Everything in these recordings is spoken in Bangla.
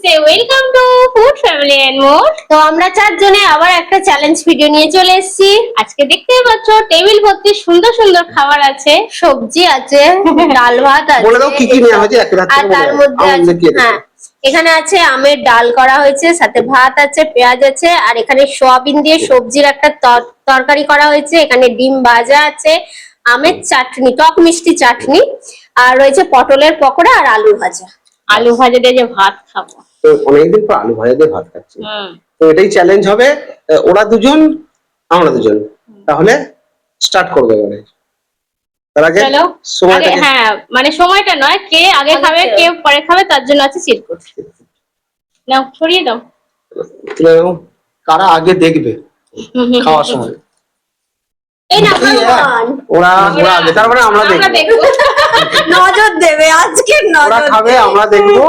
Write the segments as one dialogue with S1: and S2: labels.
S1: Say welcome to food family and more. তো আমরা চারজনে আবার একটা চ্যালেঞ্জ ভিডিও নিয়ে চলে এসেছি। আজকে দেখতেই পাচ্ছ টেবিল ভর্তি সুন্দর সুন্দর খাবার আছে, সবজি আছে, ডাল ভাত আছে।
S2: বলে দাও কি কি নেওয়া হয়েছে একটা
S1: আর তার মধ্যে আছে হ্যাঁ এখানে আছে আমের ডাল করা হয়েছে, সাথে ভাত আছে, পেঁয়াজ আছে, আর এখানে সয়াবিন দিয়ে সবজির একটা তরকারি করা হয়েছে। এখানে ডিম ভাজা আছে, আমের চাটনি, টক মিষ্টি চাটনি, আর রয়েছে পটলের পকোড়া আর আলু ভাজা। আলু ভাজা দিয়ে যে ভাত খাবো,
S2: তো অনেকদিন পর আলু ভাজা দিয়ে ভাত খাচ্ছি। তো এটাই চ্যালেঞ্জ হবে, ওরা দুজন আমরা দুজন, তাহলে স্টার্ট করবো এবারে। তার আগে
S1: চলো হ্যাঁ মানে সময়টা নয়, কে আগে খাবে কে পরে খাবে তার জন্য আছে চিরকুট। নাও ছড়িয়ে দাও।
S2: কারা আগে দেখবে খাওয়ার সময়,
S1: এই নাম্বার 1
S2: ওরা ওরা আগে, তারপরে আমরা দেখবো।
S1: নজর দেবে আজকে,
S2: ওরা
S1: নজর
S2: খাবে আমরা দেখবো,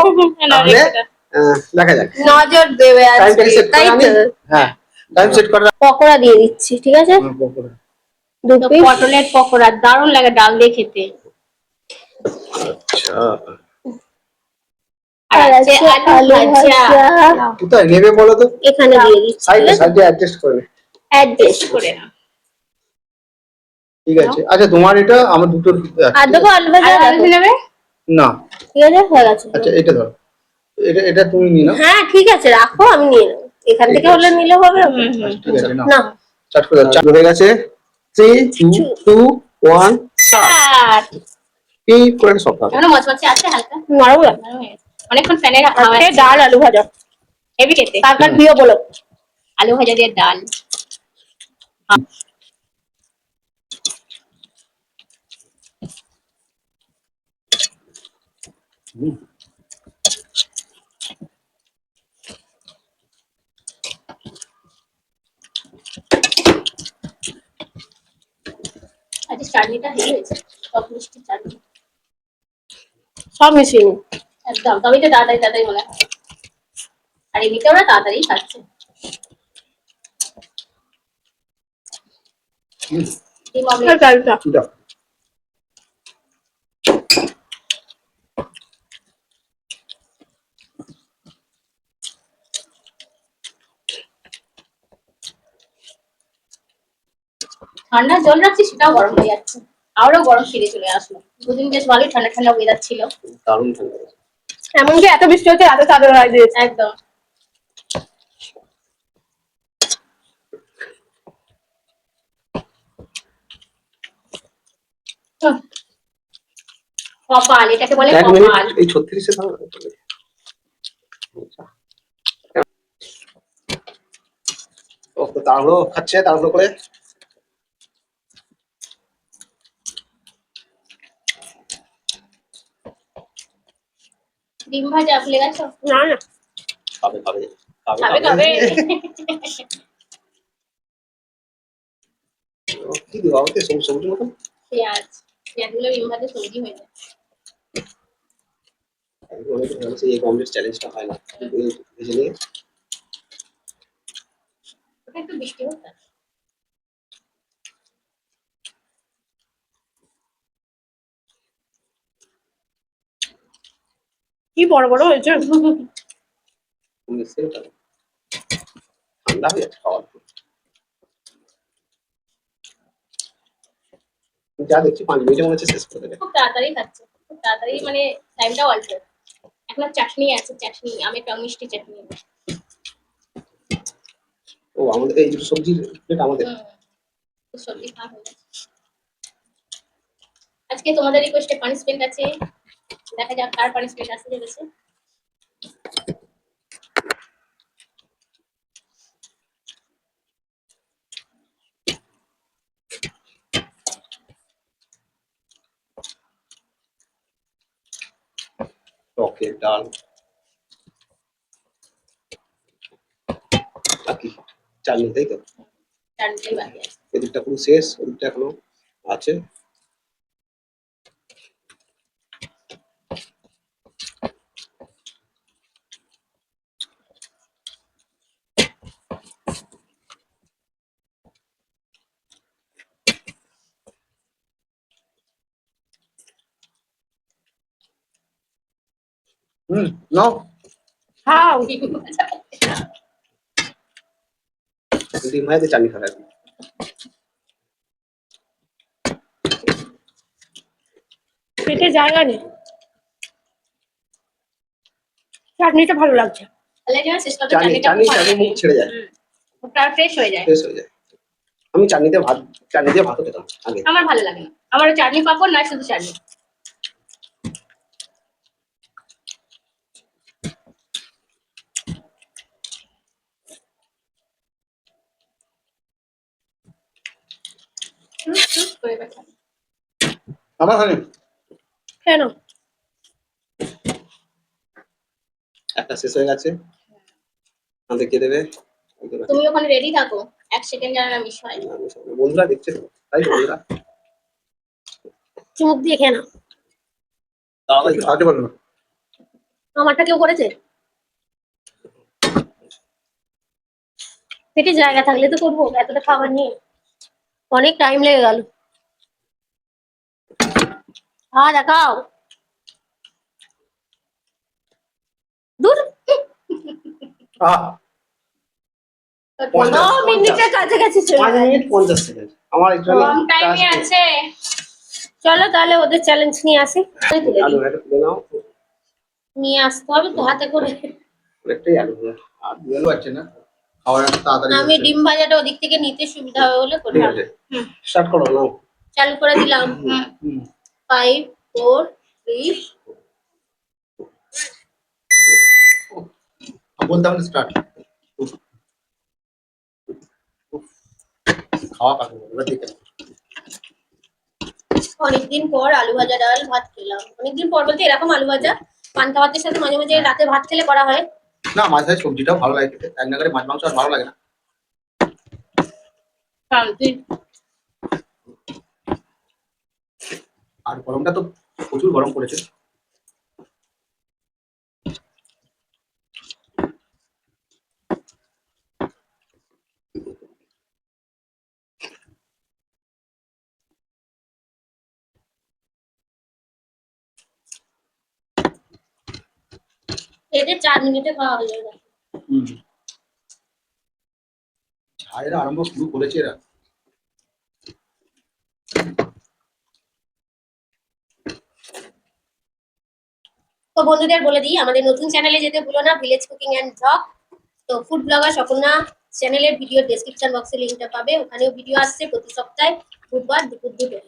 S2: তাহলে দেখা যাক।
S1: নজর দেবে আজকে, তাই তো?
S2: হ্যাঁ টাইম সেট করে
S1: পকোড়া দিয়ে দিচ্ছি, ঠিক আছে? দুটো পটলের পকোড়া দারুণ লাগে ডাল দিয়ে খেতে।
S2: আচ্ছা
S1: আর আছে আলু ভাজা।
S2: কোথায় নেবে বলো তো?
S1: এখানে দিয়ে দিচ্ছি,
S2: সাইডে অ্যাডজাস্ট করে না। ঠিক আছে, আচ্ছা তোমার এটা আমার দুটো
S1: আর দেখো আলু ভাজা নেবে
S2: না,
S1: ঠিক আছে হয়ে গেছে।
S2: আচ্ছা এটা ধরো, এটা তুমি নিয়ে নাও।
S1: হ্যাঁ ঠিক আছে রাখো, আমি নিয়ে নেবো, এখান থেকে হলে নিলে হবে।
S2: ঠিক আছে না স্টার্ট করে দাও। চালু হয়ে গেছে 3 2 1 স্টার্ট। কি করে সব হবে
S1: এখনো মচমচে আছে হালকা, নরম লাগে অনেকক্ষণ ফ্যানে রাখা আছে। ডাল আলু ভাজা হেভি খেতে, কার কার প্রিয় বলো? আলু ভাজা দিয়ে ডাল। আজকে চাটনিটা হেভি হয়েছে, টক মিষ্টি চাটনি সব মিশিয়ে একদম, তবেই তো তাড়াতাড়ি তাড়াতাড়ি মনে হয়। আর এমনিতে ওরা তাড়াতাড়ি খাচ্ছে। ঠান্ডা জল রাখছি সেটাও গরম হয়ে যাচ্ছে, আরো গরম ফিরে চলে আসলো। দুদিন বেশ ভালোই ঠান্ডা ঠান্ডা ওয়েদার ছিল,
S2: দারুণ ঠান্ডা।
S1: এমনকি এত বৃষ্টি হচ্ছে রাতে চাদর গায়ে দিয়েছে একদম। কপাল, এটাকে বলে কপাল।
S2: এই 36 এ দাও। ও তো তাড়াহুড়ো খাচ্ছে, তাড়াহুড়ো করে।
S1: ডিম ভাজা ভুলে গেছো? না না
S2: খাবে খাবে
S1: খাবে খাবে।
S2: কি দিও আমাকে সবুজ মতন
S1: পেঁয়াজ, পেঁয়াজগুলো ডিম ভাজা সবজি হয়ে যায়।
S2: এই অমলেট চ্যালেঞ্জটা হয় না, ভেজে নিয়ে
S1: ওটা একটু বৃষ্টি হচ্ছে। কি বড় বড় হয়েছে।
S2: ঠান্ডা হয়ে যাচ্ছে খাওয়ার পর। যা দেখছি 5 মিনিটের মধ্যে শেষ করে দেবে।
S1: খুব তাড়াতাড়ি খাচ্ছে, খুব তাড়াতাড়ি, মানে টাইমটাও অল্প। এখন চাটনি আছে, চাটনি আমের টক মিষ্টি চাটনি।
S2: ও আমাদের এই দুটো সবজির প্লেট আমাদের।
S1: সবজি খাওয়া হয়ে গেছে। আজকে তোমাদের রিকোয়েস্টে পানিশমেন্ট আছে, দেখা যাক কার পানিশমেন্ট আসতে চলেছে।
S2: টকের ডাল বাকি চাটনি, তাই তো?
S1: চাটনিটাই বাকি আছে।
S2: এদিকটা পুরো শেষ, ওদিকটা এখনো আছে। নাও
S1: খাও।
S2: ডিম ভাজাতে চাটনি খাবে এখন।
S1: পেটে জায়গা নেই, চাটনিটা ভালো লাগছে।
S2: চাটনি চাটনি চাটনি মুখ ছেড়ে যায়,
S1: ওটা ফ্রেশ হয়ে যায়।
S2: শেষ হয়ে যায়। আমি চাটনি দিয়ে ভাত খেতাম আগে।
S1: আমার ভালো লাগে না, আমার চাটনি পাপড় না, শুধু চাটনি।
S2: আমার খালি
S1: কেন?
S2: একটা শেষ হয়ে গেছে, আমাদের কে দেবে?
S1: তুমি ওখানে রেডি থাকো, 1 সেকেন্ড যেন না মিস হয়।
S2: বন্ধুরা দেখছে তো, তাই তো বন্ধুরা।
S1: চুমুক দিয়ে খেয়ে নাও।
S2: দাদা একটু সাহায্য করো না।
S1: আমারটা কেউ করেছে? পেটে জায়গা থাকলে তো করবো, এতটা খাবার নিয়ে অনেক টাইম লেগে গেল। দেখাও দূর।
S2: আহ
S1: মিনিটের কাছাকাছি চলে
S2: 5
S1: গেল।
S2: মিনিট 50 সেকেন্ড আমার একটু
S1: কম টাইমে আছে। চলো তাহলে ওদের চ্যালেঞ্জ নিয়ে আসি। তুলে
S2: আলু
S1: দিই।
S2: ভাজা তুলে নাও,
S1: নিয়ে আসতে হবে তো হাতে করে।
S2: অনেকটাই আলু ভাজা আর দুয়ালো আছে না, খাওয়ার একটু তাড়াতাড়ি
S1: আমি
S2: হচ্ছে।
S1: ডিম ভাজাটা ওদিক থেকে নিতে সুবিধা হবে বলে
S2: ঠিক
S1: করলাম।
S2: আছে, স্টার্ট করো নাও।
S1: চালু করে দিলাম। 5 4 3
S2: বলতাম স্টার্ট। খাওয়া পাবে এবার দেখে নাও।
S1: অনেকদিন পর আলু ভাজা ডাল ভাত খেলাম। অনেকদিন পর বলতে এরকম আলু ভাজা পান্তা ভাতের সাথে মাঝে মাঝে রাতে ভাত খেলে করা হয়।
S2: না মাছ ভাই সবজিটাও ভালো লাগে খেতে, এক নাগারে মাছ মাংস আর ভালো লাগে না। আর গরমটা তো প্রচুর গরম পড়েছে।
S1: এদের 4 মিনিটে খাওয়া হয়ে যাবে।
S2: ঝাড়েরা আরম্ভ শুরু করেছে এরা।
S1: তো বন্ধুদের বলে দিই, আমাদের নতুন চ্যানেলে যেতে ভুলো না, ভিলেজ কুকিং এন্ড ব্লগ। তো ফুড ব্লগার স্বপনা চ্যানেলের ভিডিও ডেসক্রিপশন বক্সে লিংকটা পাবে, ওখানেও ভিডিও আসছে প্রতি সপ্তাহে বুধবার দুপুর 2টায়।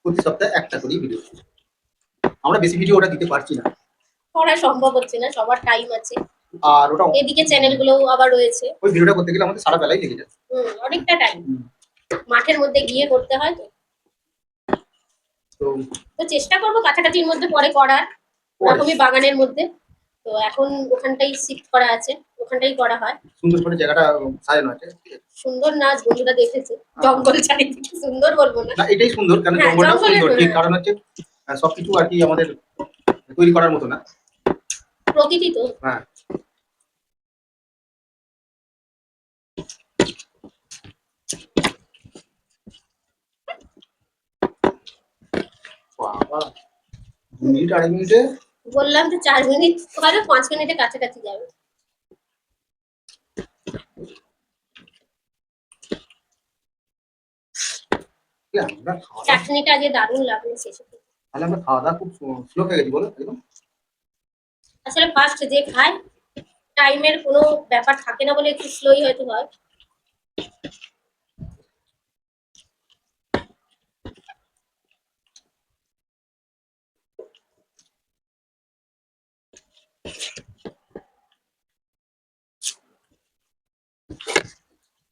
S2: প্রতি সপ্তাহে একটা করে ভিডিও, আমরা বেশি ভিডিও ওটা দিতে পারছি না,
S1: করা সম্ভব হচ্ছে না, সবার টাইম আছে।
S2: আর ওটা
S1: এদিকে চ্যানেলগুলোও আবার রয়েছে।
S2: ওই ভিডিওটা করতে গেলে আমাদের সারা বেলাই লেগে যায়।
S1: অনেকটা টাইম মাঠের মধ্যে গিয়ে করতে হয়।
S2: তো
S1: তো চেষ্টা করবো কাছাকাছির মধ্যে পরে করার, ওরকমই বাগানের মধ্যে। তো এখন ওখানটাই শিফট করা আছে, ওখানটাই করা হয়।
S2: সুন্দর করে জায়গাটা সাজানো আছে।
S1: সুন্দর নাচ বন্ধুরা দেখেছে, জঙ্গল চারিদিকে, সুন্দর বলবো না।
S2: না এটাই সুন্দর, কারণ
S1: হ্যাঁ,
S2: জঙ্গলটা
S1: জঙ্গলের
S2: সুন্দর ঠিক, কারণ হচ্ছে সবকিছু আর কি আমাদের তৈরি করার মতো না,
S1: প্রকৃতি তো।
S2: হ্যাঁ। বাবা 2 মিনিট 2.5 মিনিটে
S1: বললাম যে 4 মিনিট হয়তো 5 মিনিটের কাছাকাছি যাবে।
S2: কি আমরা খাওয়া দাওয়া,
S1: চাটনিটা আগে দারুণ লাগলো শেষে।
S2: তাহলে আমরা খাওয়া দাওয়া খুব স্লো হয়ে গেছি বলো একদম।
S1: আসলে ফার্স্ট যে খায় টাইমের কোনো ব্যাপার থাকে না বলে একটু স্লোই হয়তো হয়।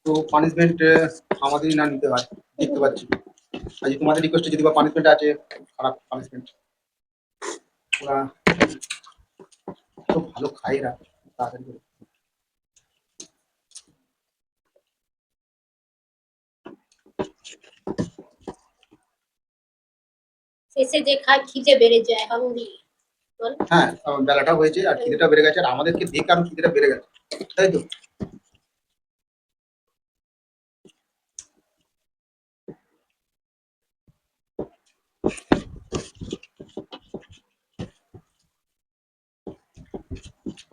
S2: তো পানিশমেন্ট আমাদেরই না নিতে হয়, দেখতে পাচ্ছি। আজ তোমাদের রিকোয়েস্টে যদি বা পানিশমেন্ট আছে, খারাপ পানিশমেন্ট, ওরা খুব ভালো খায় এরা তাড়াতাড়ি করে।
S1: শেষে যে খায় খিদে বেড়ে যায় হাঙ্গি।
S2: হ্যাঁ বেলাটা হয়েছে আর খিদেটা বেড়ে গেছে, আর আমাদেরকে দেখে আরো খিদেটা বেড়ে গেছে, তাই তো।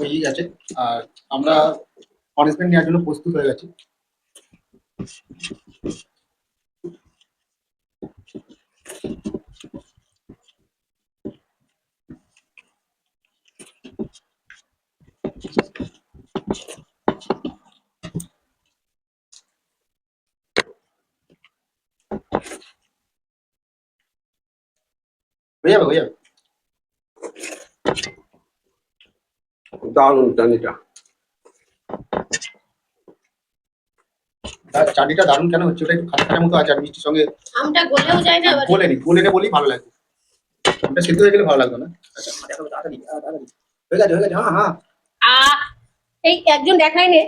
S2: হয়ে গেছে আর আমরা পানিশমেন্ট নেওয়ার জন্য প্রস্তুত হয়ে গেছি। হয়ে যাবে হয়ে যাবে।
S3: দারুণ চাটনিটা।
S2: চাটনিটা দারুণ কেন হচ্ছে, ওটা একটু খাটা খাটার মতো আছে আর মিষ্টির সঙ্গে
S1: আমটা গলেও যায় না আবার।
S2: বলে বলি ভালো লাগবে। ওটা সিদ্ধ হয়ে গেলে ভালো লাগবে না। আচ্ছা দেখো তাড়াতাড়ি তাড়াতাড়ি হয়ে গেছে হ্যাঁ হ্যাঁ।
S1: এই একজন দেখাই নে,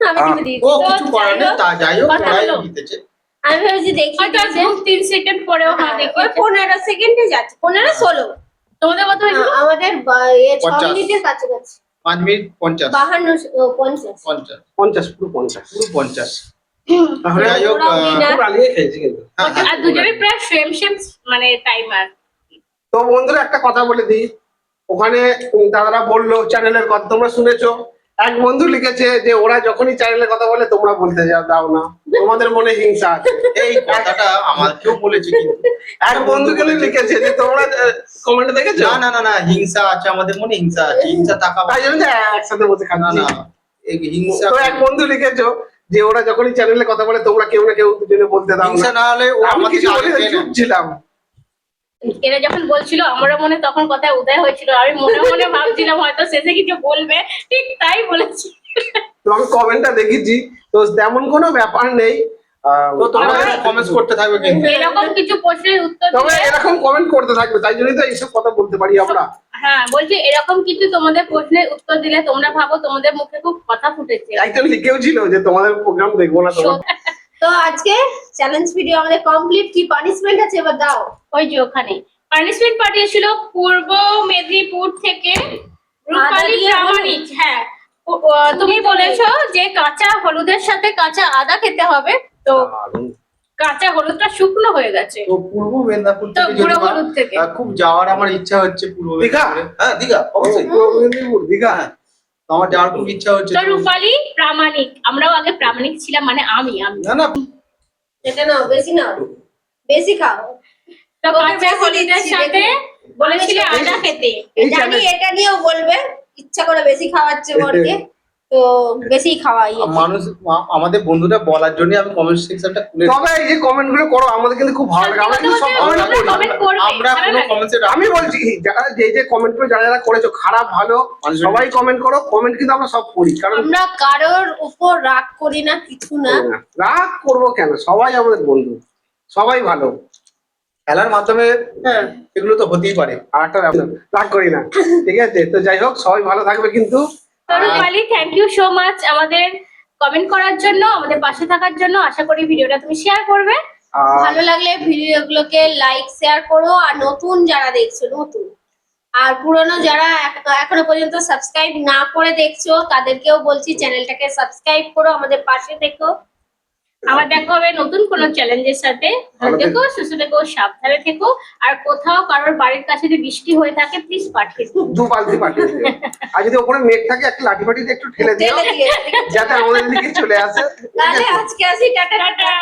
S1: আমি কিন্তু দিই।
S2: ও কিছু করার নেই, তা যাই হোক
S1: কথা
S2: ওরাই
S1: হলো।
S2: দিতেছে।
S1: আমি ভেবেছি দেখি
S4: হয়তো 2-3 সেকেন্ড পরেও হ্যাঁ দেখি
S1: 15 সেকেন্ডে যাচ্ছে, 15-16।
S4: তোমাদের কত হয়েছিল?
S1: আমাদের 6
S2: 50
S1: মিনিটের কাছাকাছি।
S2: 5 মিনিট 50
S1: 50
S2: 50
S3: 50 পুরো 50।
S2: পুরো 50।
S3: তাহলে
S2: যাই হোক
S1: ওরাও winner।
S3: পুরো আলিয়ে খেয়েছি কিন্তু।
S4: আর দুজনের প্রায় সেম মানে টাইমার।
S3: তো বন্ধুরা একটা কথা বলে দিই, ওখানে দাদারা বললো চ্যানেলের কথা তোমরা শুনেছো। এক বন্ধু লিখেছে যে ওরা যখনই চ্যানেলের কথা বলে তোমরা বলতে দাও না, তোমাদের মনে হিংসা আছে।
S2: এই কথাটা আমাকেও বলেছে কিন্তু
S3: এক বন্ধু কিন্তু লিখেছে যে তোমরা কমেন্টে দেখেছো।
S2: না না না না হিংসা আছে, আমাদের মনে হিংসা আছে, হিংসা থাকা
S3: তাই জন্য যে একসাথে বসে
S2: না
S3: খাচ্ছি।
S2: না এই হিংসা
S3: তো এক বন্ধু লিখেছো যে ওরা যখনই চ্যানেলে কথা বলে তোমরা কেউ না কেউ দুজনে বলতে দাও
S2: হিংসা
S3: না।
S2: না হলে ও
S3: আমি
S2: আমাকে
S3: কিছু
S2: আগে
S3: বলে
S2: চেনে।
S3: চুপ ছিলাম।
S4: এরা যখন বলছিল আমারও মনে তখন কথা উদয় হয়েছিল, আমি মনে মনে ভাবছিলাম হয়তো শেষে কিছু বলবে, ঠিক তাই বলেছি।
S3: তো আমি কমেন্টটা দেখেছি, তো তেমন কোনো ব্যাপার নেই।
S2: তো তোমরা
S3: আমরা-
S2: কমেন্টস করতে থাকবে কিন্তু
S4: এরকম কিছু প্রশ্নের উত্তর
S3: তবে
S4: দিলে
S3: এরকম কমেন্ট করতে থাকবে, তাই জন্যই তো এইসব কথা বলতে পারি আমরা।
S4: হ্যাঁ বলছি এরকম কিছু তোমাদের প্রশ্নের উত্তর দিলে তোমরা ভাবো তোমাদের মুখে খুব কথা ফুটেছে।
S3: একজন লিখেও ছিল যে তোমাদের প্রোগ্রাম দেখবো না তোমার।
S1: তো আজকে চ্যালেঞ্জ ভিডিও আমাদের কমপ্লিট। কি পানিশমেন্ট আছে এবার দাও।
S4: ওই যে ওখানে পানিশমেন্ট পাঠিয়েছিল পূর্ব মেদিনীপুর থেকে রূপালী
S1: দিয়ে
S4: প্রামাণিক। হ্যাঁ তুমি বলেছো যে কাঁচা হলুদের সাথে কাঁচা আদা খেতে হবে, তো কাঁচা হলুদটা শুকনো হয়ে গেছে
S2: তো পূর্ব মেদিনীপুর
S4: তো
S2: থেকে যদি
S4: গুঁড়ো
S2: বা,
S4: হলুদ থেকে।
S2: খুব যাওয়ার আমার ইচ্ছা হচ্ছে পূর্ব
S3: দীঘা?
S2: মেদিনীপুরে। হ্যাঁ দীঘা অবশ্যই।
S3: পূর্ব মেদিনীপুর, দীঘা।
S2: তো আমার যাওয়ার খুব ইচ্ছা হচ্ছে
S4: তো
S2: তো-
S4: রূপালী প্রামাণিক, আমরাও আগে প্রামাণিক ছিলাম, মানে আমি
S2: না না
S1: এটা নাও, বেশি নাও, বেশি খাও।
S4: তো
S1: ওকে
S4: কাঁচা
S1: বেশি
S4: হলুদের
S1: দিচ্ছি,
S4: সাথে
S1: দেখি।
S4: বলেছিলে
S1: এই-
S4: আদা খেতে।
S3: এই
S1: জানি
S3: channel-
S1: এটা নিয়েও বলবে, ইচ্ছা করে বেশি খাওয়াচ্ছে বরকে, তো বেশি খাওয়াই।
S2: মানুষ আমাদের বন্ধুরা বলার জন্য আমি কমেন্ট সেকশনটা খুলে
S3: তবে এই যে কমেন্ট গুলো করো আমাদের কিন্তু খুব ভালো লাগে, আমরা কিন্তু সব কমেন্ট
S4: তোমরা
S3: করি।
S4: comment করবে,
S2: আমরা
S4: ভালো
S2: কোনো
S4: লাগে।
S2: কমেন্টসে
S3: আমি বলছি যারা যে কমেন্ট গুলো যারা করেছো খারাপ ভালো সবাই কমেন্ট করো, কমেন্ট কিন্তু আমরা সব করি। কারণ
S1: আমরা কারোর উপর রাগ করি না, কিছু না।
S3: রাগ করবো কেন, সবাই আমাদের বন্ধু, সবাই ভালো।
S2: খেলার মাধ্যমে
S1: হ্যাঁ,
S2: এগুলো তো হতেই পারে।
S3: আর একটা ব্যাপার, রাগ করি না, ঠিক আছে? তো যাই হোক সবাই ভালো থাকবে কিন্তু।
S4: তো রূপালী থ্যাংক ইউ সো মাচ আমাদের কমেন্ট করার জন্য, আমাদের পাশে থাকার জন্য। আশা করি ভিডিওটা তুমি শেয়ার করবে।
S3: আর
S1: ভালো লাগলে ভিডিওগুলোকে লাইক শেয়ার করো। আর নতুন যারা দেখছো, নতুন আর পুরনো যারা এখনো পর্যন্ত সাবস্ক্রাইব না করে দেখছো, তাদেরকেও বলছি চ্যানেলটাকে সাবস্ক্রাইব করো, আমাদের পাশে থেকো।
S4: আবার দেখা হবে নতুন কোনো চ্যালেঞ্জের সাথে। ভালো
S3: ভালো
S4: থেকো, সুস্থ থেকো, সাবধানে থেকো। আর কোথাও কারোর বাড়ির কাছে যদি বৃষ্টি হয়ে থাকে প্লিজ পাঠিয়ে দিও।
S3: 2 বালতি পাঠিয়ে দিও। আর যদি ওপরে মেঘ থাকে একটা লাঠি ফাটি দিয়ে একটু ঠেলে দিও
S1: ঢেলে দিয়ে
S3: যাতে আমাদের দিকে চলে আসে।
S1: তাহলে আজকে আসি, টাটা।
S4: টাটা।